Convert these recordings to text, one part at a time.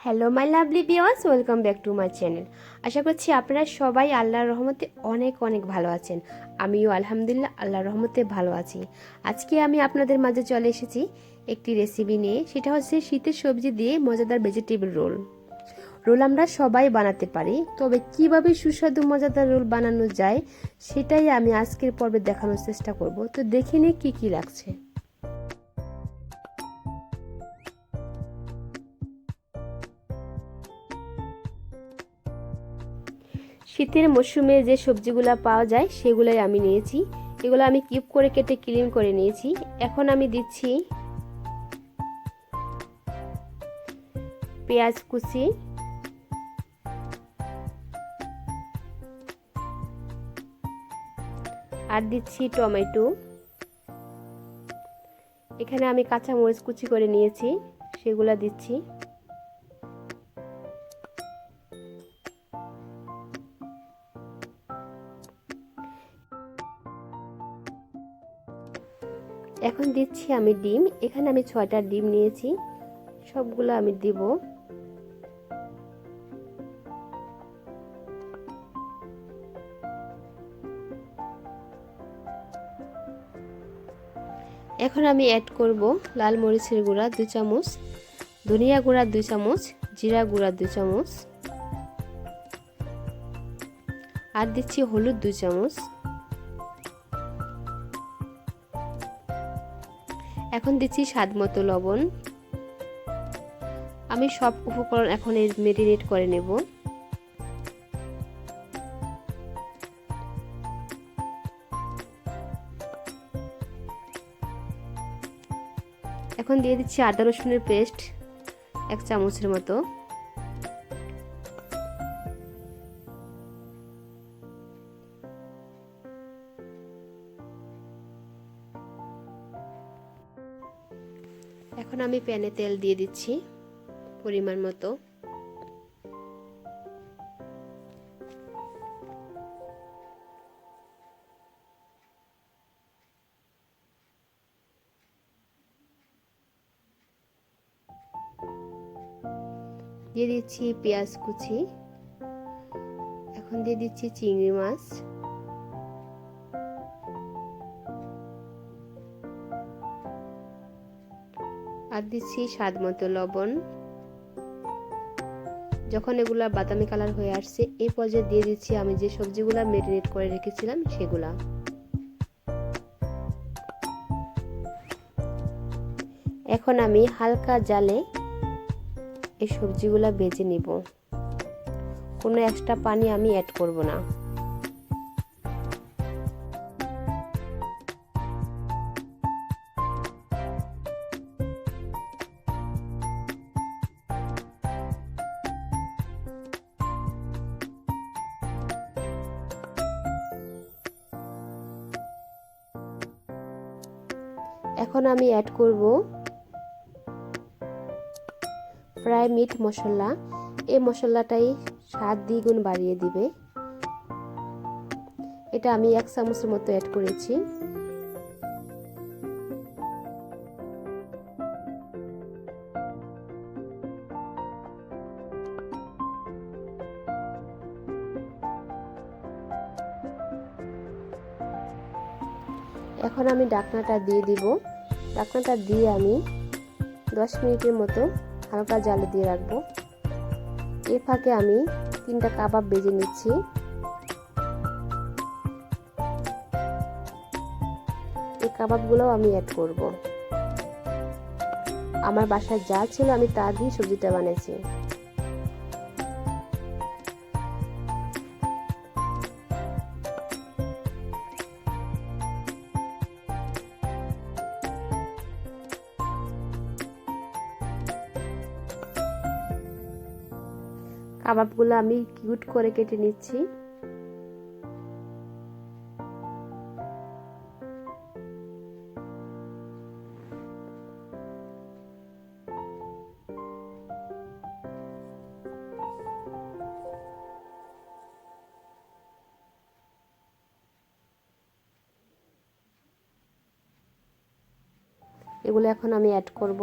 Hello my lovely viewers, welcome back to my channel. আশা করছি আপনারা সবাই আল্লাহর রহমতে অনেক অনেক ভালো আছেন। আমিও আলহামদুলিল্লাহ আল্লাহর রহমতে ভালো আছি। আজকে আমি আপনাদের মাঝে চলে এসেছি একটি রেসিপি নিয়ে। সেটা হচ্ছে শীতের সবজি দিয়ে মজাদার ভেজিটেবল রোল। রোল আমরা সবাই বানাতে পারি, তবে কিভাবে সুস্বাদু মজাদার রোল বানানো যায় সেটাই আমি আজকের পর্বে দেখানোর চেষ্টা করব। তো দেখে নিই কী কী লাগছে। শীতের মরশুমে যে সবজিগুলো পাওয়া যায় সেগুলোই আমি নিয়েছি। এগুলো আমি কিউব করে কেটে ক্লিন করে নিয়েছি। এখন আমি দিচ্ছি পেঁয়াজ কুচি, আর দিচ্ছি টমেটো। এখানে আমি কাঁচা মরিচ কুচি করে নিয়েছি, সেগুলো দিচ্ছি। এখন দিচ্ছি আমি ডিম। এখানে আমি 6টা ডিম নিয়েছি, সবগুলো আমি দিব। এখন আমি অ্যাড করব লাল মরিচের গুঁড়া 2 চামচ, ধনিয়া গুঁড়া 2 চামচ, জিরা গুঁড়া 2 চামচ, আর দিচ্ছি হলুদ 2 চামচ। এখন দিচ্ছি স্বাদ মতো লবণ। আমি সব উপকরণ এখন মেরিনেট করে নেব। এখন দিয়ে দিচ্ছি আদা রসুনের পেস্ট 1 চামচের মতো। এখন আমি প্যানে তেল দিয়ে দিচ্ছি পরিমাণ মতো। দিয়ে দিচ্ছি পেঁয়াজ কুচি। এখন দিয়ে দিচ্ছি চিংড়ি মাছ, আর দিচ্ছি স্বাদ মতো লবণ। যখন এগুলা বাদামি কালার হয়ে আসছে, এই পর্যায়ে দিয়ে দিচ্ছি আমি যে সবজিগুলা ম্যারিনেট করে রেখেছিলাম সেগুলা। এখন আমি হালকা জালে এই সবজিগুলা ভেজে নিব, কোনো এক্সট্রা পানি আমি অ্যাড করব না। এখন আমি অ্যাড করব ফ্রাই মিট মশলা। এই মশলাটাই স্বাদ দ্বিগুণ বাড়িয়ে দিবে। এটা আমি 1 চামচের মতো অ্যাড করেছি। এখন আমি ঢাকনাটা দিয়ে দিব। ঢাকনাটা দিয়ে আমি 10 মিনিটের মতো হালকা জালে দিয়ে রাখবো। এর ফাঁকে আমি 3টা কাবাব ভেজে নিচ্ছি। এই কাবাবগুলোও আমি অ্যাড করব। আমার বাসায় যা ছিল আমি তা দিয়ে সবজিটা বানিয়েছি। কাবাবগুলো আমি কিউট করে কেটে নিচ্ছি। এগুলো এখন আমি অ্যাড করব।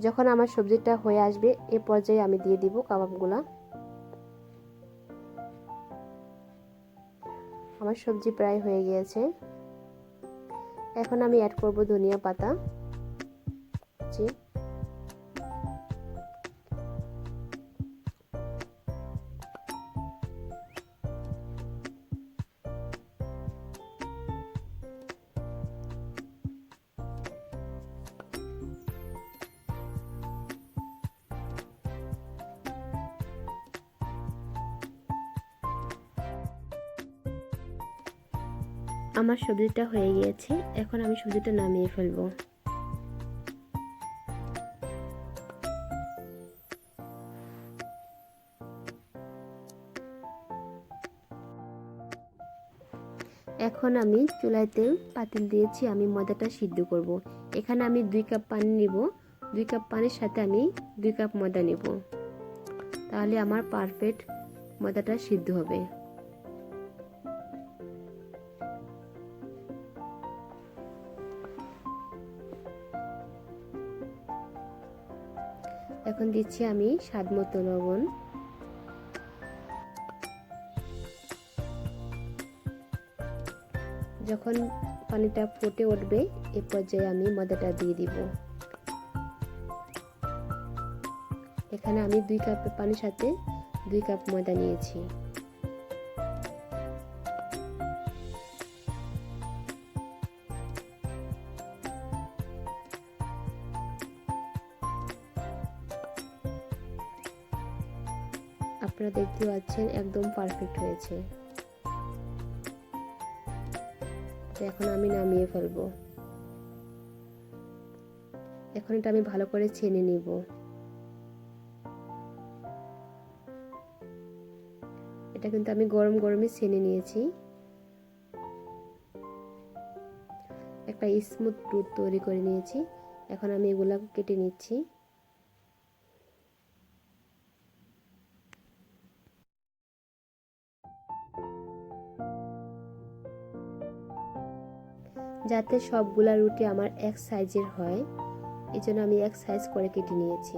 যখন আমার সবজিটা হয়ে আসবে এ পর্যায়ে আমি দিয়ে দিব কাবাবগুলা। আমার সবজি প্রায় হয়ে গিয়েছে। এখন আমি অ্যাড করব ধনিয়া পাতা। আমার সবজিটা হয়ে গিয়েছে, এখন আমি সবজিটা নামিয়ে ফেলবো। এখন আমি চুলাইতে পাতিল দিয়েছি, আমি ময়দাটা সিদ্ধ করব। এখানে আমি 2 কাপ পানি নিব। 2 কাপ পানির সাথে আমি 2 কাপ ময়দা নেব, তাহলে আমার পারফেক্ট ময়দাটা সিদ্ধ হবে। এখন দিচ্ছি আমি স্বাদ মতো লবণ। যখন পানিটা ফুটে উঠবে এ পর্যায়ে আমি ময়দাটা দিয়ে দিব। এখানে আমি 2 কাপ পানির সাথে 2 কাপ ময়দা নিয়েছি। আপনারা দেখতে পাচ্ছেন একদম পারফেক্ট হয়েছে। এখন আমি নামিয়ে ফেলবো। এখন এটা আমি ভালো করে ছেনে নিব। এটা কিন্তু আমি গরম গরমই ছেনে নিয়েছি। একটা স্মুথ ডো তৈরি করে নিয়েছি। এখন আমি এগুলা কেটে নিচ্ছি। যাতে সবগুলা রুটি আমার এক সাইজের হয়, এজন্য আমি এক সাইজ করে কেটে নিয়েছি।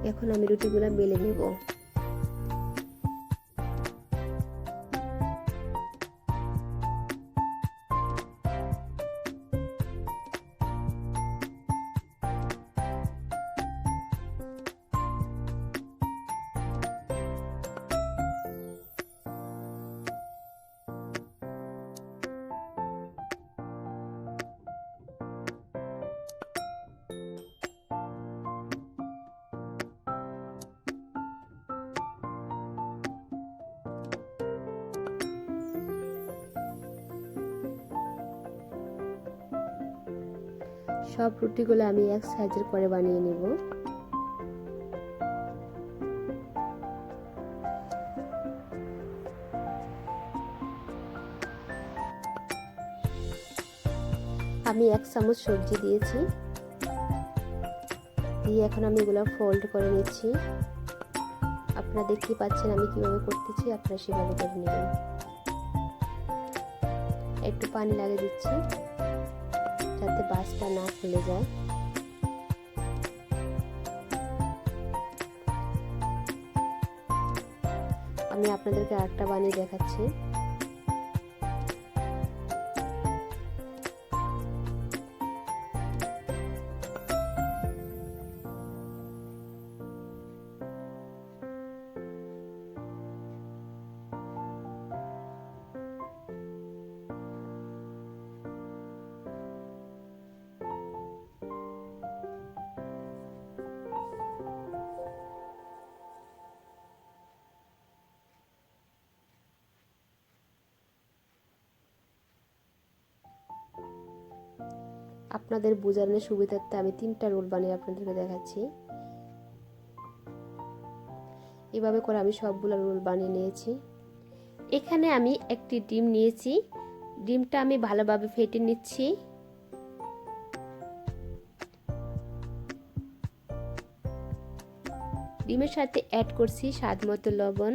এখন আমি রুটিগুলা বেলে নেব। সব রুটিগুলো আমি এক সাইজের করে বানিয়ে নেব। আমি 1 চামচ সবজি দিয়েছি, দিয়ে এখন আমি এগুলো ফোল্ড করে নিচ্ছি। আপনারা দেখতে পাচ্ছেন আমি কিভাবে করতেছি, আপনারা সেভাবে করে নেবেন। একটু পানি লাগিয়ে দিচ্ছি যাতে বাসটা না খুলে যায়। আমি আপনাদেরকে আরেকটা বানিয়ে দেখাচ্ছি। আপনাদের বোঝানোর সুবিধার্থে আমি 3টা রোল বানিয়ে আপনাদেরকে দেখাচ্ছি। এভাবে করে আমি সবগুলো রোল বানিয়ে নিয়েছি। এখানে আমি একটি ডিম নিয়েছি, ডিমটা আমি ভালোভাবে ফেটে নিচ্ছি। ডিমের সাথে অ্যাড করছি স্বাদ মতো লবণ,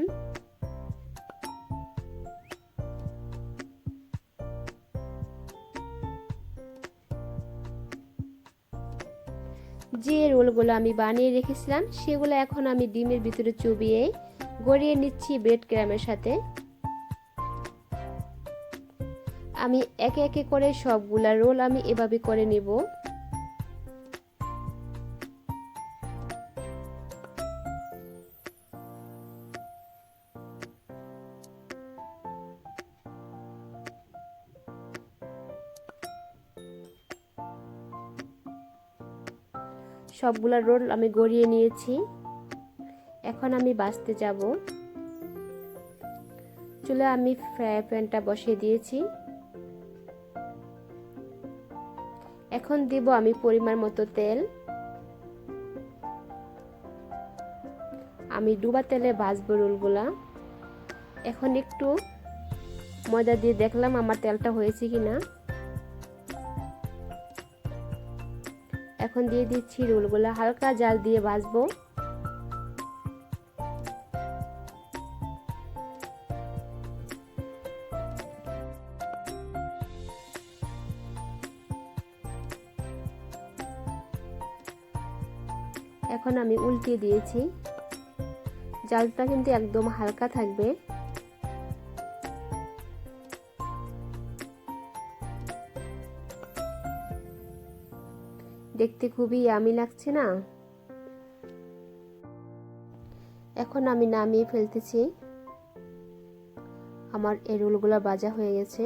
যে রোলগুলো আমি বানিয়ে রেখেছিলাম সেগুলো এখন আমি ডিমের ভিতরে চুবিয়ে গড়িয়ে নিচ্ছি ব্রেড ক্রামের সাথে। আমি একে একে করে সবগুলা রোল আমি এভাবে করে নেব। সবগুলা রোল আমি গড়িয়ে নিয়েছি। এখন আমি ভাজতে যাব। চুলায় আমি ফ্রাই প্যানটা বসিয়ে দিয়েছি। এখন দিব আমি পরিমাণ মতো তেল। আমি ডুবা তেলে ভাজবো রোলগুলা। এখন একটু ময়দা দিয়ে দেখলাম আমার তেলটা হয়েছে কিনা। এখন দিয়ে দিচ্ছি রোলগুলা, হালকা জাল দিয়ে ভাজবো। এখন আমি উল্টিয়ে দিয়েছি। জালটা কিন্তু একদম হালকা থাকবে। দেখতে খুবই ইয়ামি লাগছে না? এখন আমি নামিয়ে ফেলতেছি। আমার এই রোলগুলো ভাজা হয়ে গেছে।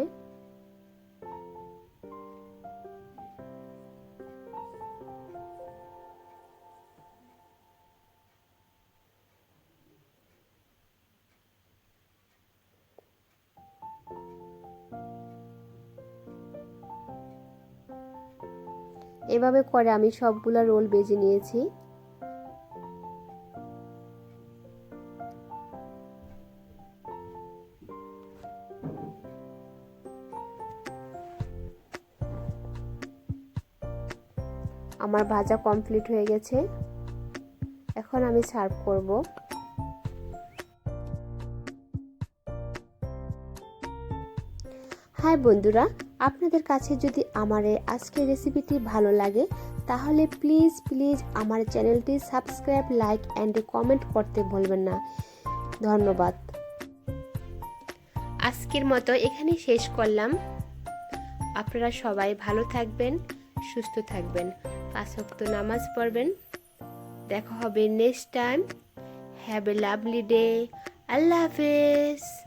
এভাবে করে আমি সবগুলা রোল ভেজে নিয়েছি। আমার ভাজা কমপ্লিট হয়ে গেছে। এখন আমি সার্ভ করব। হাই বন্ধুরা, আপনাদের কাছে যদি আমার এই আজকের রেসিপিটি ভালো লাগে তাহলে প্লিজ আমার চ্যানেলটি সাবস্ক্রাইব, লাইক অ্যান্ড কমেন্ট করতে ভুলবেন না। ধন্যবাদ। আজকের মতো এখানেই শেষ করলাম। আপনারা সবাই ভালো থাকবেন, সুস্থ থাকবেন, 5 ওয়াক্ত নামাজ পড়বেন। দেখা হবে next time. Have a lovely day. Allah হাফেজ।